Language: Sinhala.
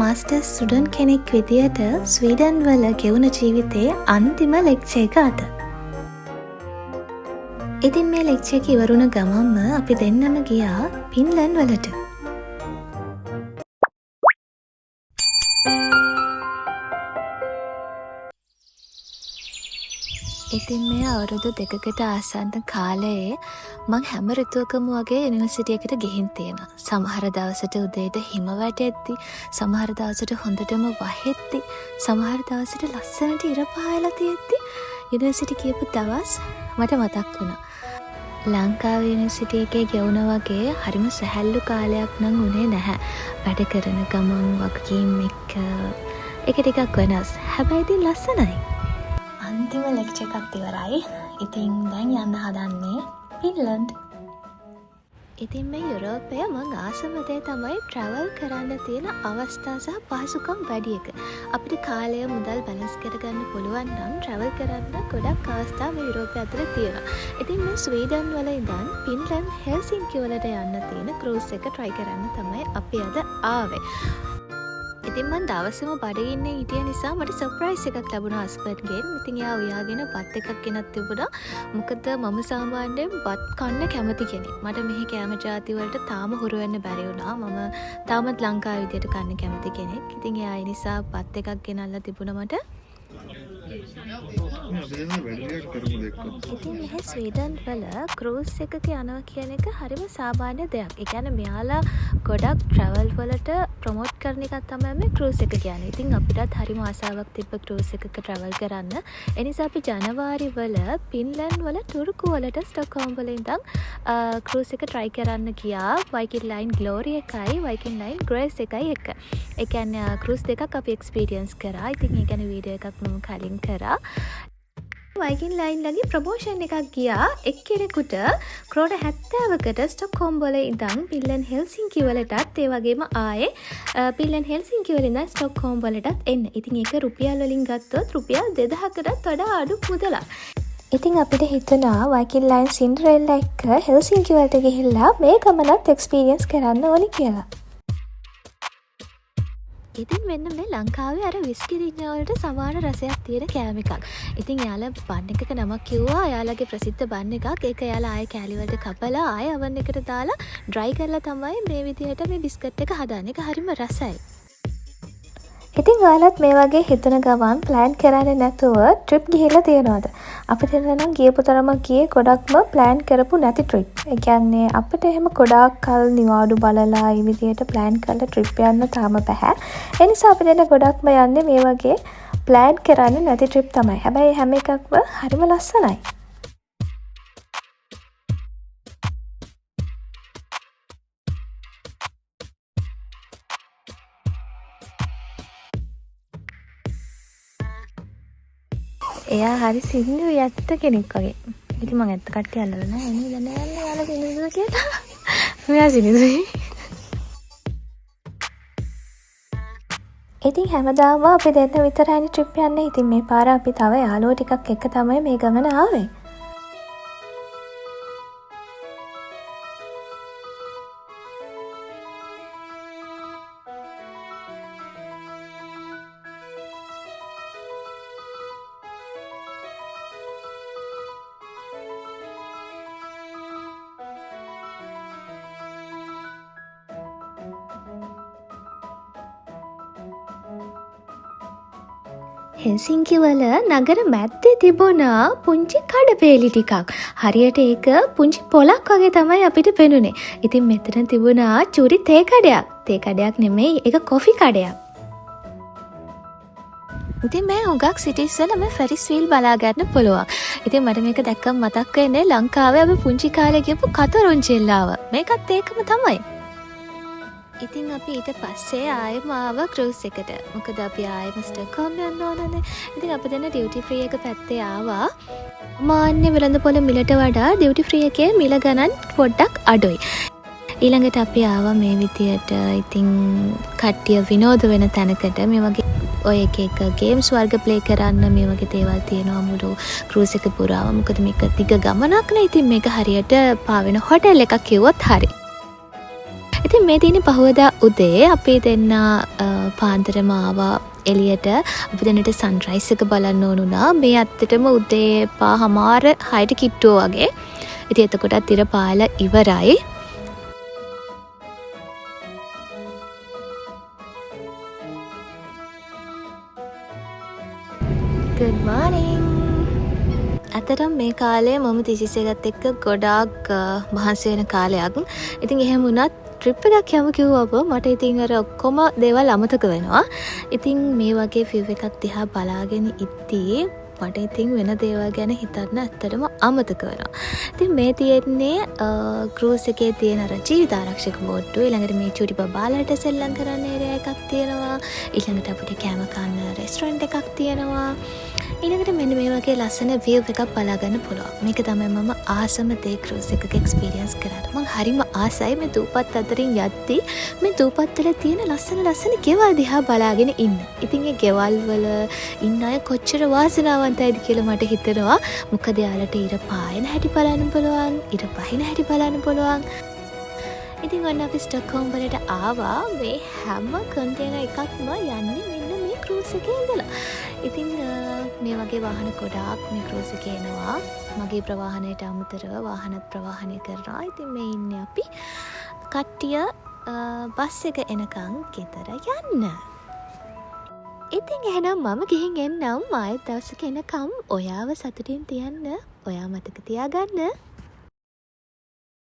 මාස්ටර් ස්ටුඩන්ට් කෙනෙක් විදියට ස්වීඩන් වල ගෙවුණ ජීවිතයේ අන්තිම ලෙක්චර් එක අද. ඉතින් මේ ලෙක්චර් එක ඉවරුණ ගමන්ම අපි දෙන්නම ගියා ෆින්ලන්ඩ් වලට. ඉතින් මේ අවුරුදු 2කට ආසන්න කාලයේ මං හැම ඍතුවකම වගේ යුනිවර්සිටි එකට ගිහින් තියෙනවා. සමහර දවසට උදේට හිම වැටෙද්දි, සමහර දවසට හොඳටම වහෙද්දි, සමහර දවසට ලස්සනට ඉර පායලා තියෙද්දි යුනිවර්සිටි කියපු දවස් මට මතක් වුණා. ලංකාවේ යුනිවර්සිටි එකේ ගෙවුණා වගේ හරිම සැහැල්ලු කාලයක් නම් උනේ නැහැ. වැඩ කරන ගමන් වගකීම් එක්ක ඒක ටිකක් වෙනස්. හැබැයි ඉතින් ලස්සනයි. අන්තිම ලෙක්චර් එකත් ඉවරයි. ඉතින් දැන් යන්න හදන්නේ ෆින්ලන්ඩ්. ඉතින් මේ යුරෝපය මං ආසම දේ තමයි ට්‍රැවල් කරන්න තියෙන අවස්ථා සහ පහසුකම් වැඩි එක. අපිට කාලය මුදල් බැලන්ස් කරගන්න පුළුවන් නම් ට්‍රැවල් කරන්න ගොඩක් අවස්ථා මේ යුරෝපය අතර තියෙනවා. ඉතින් මේ ස්වීඩන් වල ඉඳන් ෆින්ලන්ඩ් හෙල්සින්කි වලට යන්න තියෙන ක්‍රූස් එක try කරන්න තමයි අපි අද ආවේ. ඉතින් මං දවසම බඩගින්නේ හිටිය නිසා මට සර්ප්‍රයිස් එකක් ලැබුණා හස්බන්ඩ්ගෙන්. ඉතින් එයා උයාගෙන බත් එකක් ගෙනත් තිබුණා. මොකද මම සාමාන්‍යයෙන් බත් කන්න කැමති කෙනෙක්. මට මෙහි කෑම ජාති වලට තාම හුරු වෙන්න බැරි වුණා. මම තාමත් ලංකාවේ විදියට කන්න කැමති කෙනෙක්. ඉතින් එයා ඒ නිසා බත් එකක් ගෙනල්ලා තිබුණා මට. ඉතින් මෙහි ස්වීඩන් වල ක්‍රූස් එකක යනවා කියන එක හරිම සාමාන්‍ය දෙයක්. ඒ කියන්නේ මෙයාලා ගොඩක් ට්‍රැවල් වලට ප්‍රොමෝට් කරන එකක් තමයි මේ ක්‍රූස් එක කියන්නේ. ඉතින් අපිටත් හරිම ආසාවක් තිබ්බ ක්‍රූස් එකක ට්‍රැවල් කරන්න. ඒ නිසා අපි ජනවාරි වල ෆින්ලන්ඩ් වල තුර්කු වලට ස්ටොක්හෝම් වල ඉඳන් ක්‍රූස් එක try කරන්න ගියා. වයිකින් ලයින් ග්ලෝරි එකයි වයිකින් ලයින් ග්‍රේස් එකයි එක. ඒ කියන්නේ ක්‍රූස් දෙකක් අපි එක්ස්පීරියන්ස් කරා. ඉතින් ඒ කියන්නේ වීඩියෝ එකක් මම කලින් කරා. වයිකින් ලයින් ලගේ ප්‍රමෝෂන් එකක් ගියා එක්කෙනෙකුට ක්‍රෝඩ 70කට ස්ටොක්හෝම් වල ඉඳන් ෆින්ලන්ඩ් හෙල්සින්කි වලටත් ඒ වගේම ආයේ ෆින්ලන්ඩ් හෙල්සින්කි වල ඉඳන් ස්ටොක්හෝම් වලටත් එන්න. ඉතින් ඒක රුපියල් වලින් ගත්තොත් රුපියල් 2000කටත් වඩා අඩු මුදලක්. ඉතින් අපිට හිතුණා වයිකින් ලයින් සින්ඩරෙල්ලා එක්ක හෙල්සින්කි වලට ගිහිල්ලා මේ ගමනත් එක්ස්පීරියන්ස් කරන්න ඕනි කියලා. ඉතින් මෙන්න මේ ලංකාවේ අර විස්කිරිඥා වලට සමාන රසයක් තියෙන කෑම එකක්. ඉතින් යාලා බන් එකක නමක් කිව්වා. යාලගේ ප්‍රසිද්ධ බන් එකක්. ඒක යාලා ආයේ කෑලි වලට කපලා ආයේ oven එකට දාලා dry කරලා තමයි මේ විදිහට මේ බිස්කට් එක හදන්නේ. ඒක හරිම රසයි. ඉතින් ඔයාලත් මේ වගේ හිතන ගමන් ප්ලෑන් කරන්නේ නැතුව ට්‍රිප් ගිහිල්ලා තියනවද? අපිට නම් ගියපු තරම ගියේ ගොඩක්ම ප්ලෑන් කරපු නැති ට්‍රිප්. ඒ කියන්නේ අපිට එහෙම ගොඩාක් කල් නිවාඩු බලලා මේ විදියට ප්ලෑන් කරලා ට්‍රිප් යන්න තාම බෑ. ඒ නිසා අපි දෙන්න ගොඩක්ම යන්නේ මේ වගේ ප්ලෑන් කරන්නේ නැති ට්‍රිප් තමයි. හැබැයි හැම එකක්ම හරිම ලස්සනයි. එයා හරි සින්දු යත්ත කෙනෙක් වගේ. ඉතින් මම ඇත්ත කට්ටිය අල්ලලා නැහැ. එනේ දැන් යන්නේ යාලා සින්දුද කියලා. මෙයා සින්දුයි. ඉතින් හැමදාම අපි දෙන්න විතරයි ට්‍රිප් යන්නේ. ඉතින් මේ පාර අපි තව යාළුවෝ ටිකක් එක්ක තමයි මේ ගමන ආවේ. හෙල්සින්කි වල නගර මැද්දේ තිබුණා පුංචි කඩපේලි ටිකක්. හරියට ඒක පුංචි පොලක් වගේ තමයි අපිට පෙනුනේ. ඉතින් මෙතන තිබුණා චූරි තේ කඩයක්. තේ කඩයක් නෙමෙයි, ඒක කොෆි කඩයක්. ඉතින් මේ හුඟක් සිටිස් වල මේ ෆෙරිස් වීල් බලා ගන්න පුළුවන්. ඉතින් මට මේක දැක්කම මතක් වෙන්නේ ලංකාවේ අපි පුංචි කාලේ ගියපු කතරොන්චෙල්ලාව. මේකත් ඒකම තමයි. ඉතින් අපි ඊට පස්සේ ආයෙම ආව ක්‍රූස් එකට. මොකද අපි ආයෙම ස්ටොක්හෝම් යන්න ඕනනේ. ඉතින් අපි දෙන්න ඩියුටි ෆ්‍රී එක පැත්තේ ආවා. මාන්නේ වෙළඳපොළ මිලට වඩා ඩියුටි ෆ්‍රී එකේ මිල ගණන් පොඩ්ඩක් අඩුයි. ඊළඟට අපි ආවා මේ විදියට ඉතින් කට්ටිය විනෝද වෙන තැනකට. මේ වගේ ඔය එක ගේම්ස් වර්ග ප්ලේ කරන්න මේ වගේ දේවල් තියෙනවා මුළු ක්‍රූස් එක පුරාම. මොකද මේක දිග ගමනක් නේ. ඉතින් මේක හරියට පාවෙන හොටෙල් එකක් කිව්වොත් හරි. ඉතින් මේ තියෙන පහවදා උදේ අපි දෙන්න පාන්දරම ආවා එළියට. අපි දෙන්නට සන්රයිස් එක බලන්න ඕනුණා. මේ ඇත්තටම උදේ 5:00 කිට්ටුව වගේ. ඉතින් එතකොටත් ඉර පාලා ඉවරයි. Good morning. ඇත්තටම මේ කාලේ මම තිසිස් එකත් එක්ක ගොඩාක් මහන්සි වෙන කාලයක්. ඉතින් එහෙම වුණත් ට්‍රිප් එකක් යමු කිව්වම මට ඉතින් අර ඔක්කොම දේවල් අමතක වෙනවා. ඉතින් මේ වගේ ෆිව් එකක් දිහා බලාගෙන ඉද්දී මට ඉතින් වෙන දේවල් ගැන හිතන්න ඇත්තටම අමතක වෙනවා. ඉතින් මේ තියෙන්නේ ක්‍රූස් එකේ තියෙන අර ජීවිත ආරක්ෂක බෝට්ටුව. ඊළඟට මේ චූටි බබාලට සෙල්ලම් කරන්න ඒරියා එකක් තියෙනවා. ඊළඟට අපිට කෑම කන්න රෙස්ටොරන්ට් එකක් තියෙනවා. ඊළඟට මෙන්න මේ වගේ ලස්සන view එකක් බලා ගන්න පුළුවන්. මේක තමයි මම ආසම දේ ක්‍රූස් එකක එක්ස්පීරියන්ස් කරා. මම හරිම ආසයි මේ දූපත් අතරින් යද්දී මේ දූපත් වල තියෙන ලස්සන ගෙවල් දිහා බලාගෙන ඉන්න. ඉතින් ඒ ගෙවල් වල ඉන්න අය කොච්චර වාසනාවන්තයිද කියලා මට හිතෙනවා. මොකද යාලට ඉර පායන හැටි බලන්න පුළුවන්, ඉර පහින හැටි බලන්න පුළුවන්. ඉතින් ඔන්න අපි ස්ටොක්හෝම් වලට ආවා. මේ හැම කන්ටේනර් එකක්ම යන්නේ මෙන්න මේ ක්‍රූස් එකේ ඉඳලා. ඉතින් මේ වගේ වාහන ගොඩාක් මේ ක්‍රූස් එකේ එනවා. මගේ ප්‍රවාහනයට අමතරව වාහනත් ප්‍රවාහනය කරනවා. ඉතින් මේ ඉන්නේ අපි කට්ටිය බස් එක එනකන් ගෙදර යන්න. ඉතින් එහෙනම් මම ගිහින් එන්නම්. ආයෙත් දවසක එනකම් ඔයාව සතුටින් තියන්න. ඔයා මතක තියාගන්න.